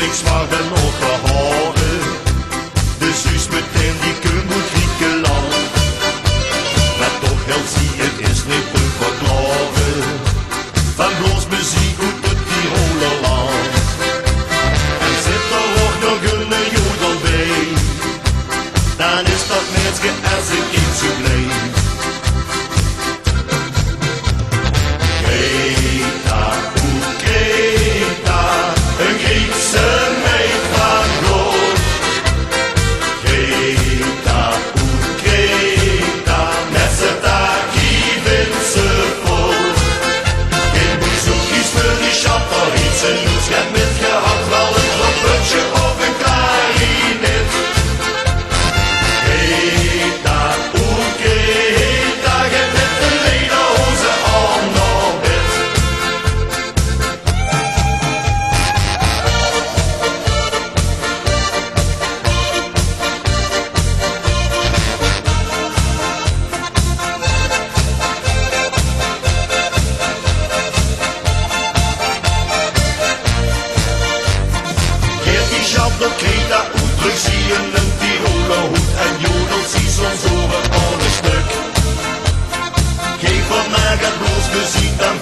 niks waar dan nog gehouden. De zus meteen die kun moet Griekenland. Maar toch helpt zie het is niet te verklaren. Van bloos muziek goed het die hele land. En zit er ook nog een jodel bij. Dan is dat mensje als ik iets zo blij. Een Griekse meid van God. Greta, Greta, met z'n takie wint ze vol. Geen bezoekjes voor die chatter, iets en niets gaat met gehad, wel een trompetje of een klarinet. Greta, Greta, gaat met de lederhozen aan naar bed. De Greta uitdrukt zie je een Tiroler hoed en jodelt zie soms over aan een stuk. Geef wat mij gaat bloos muziek dan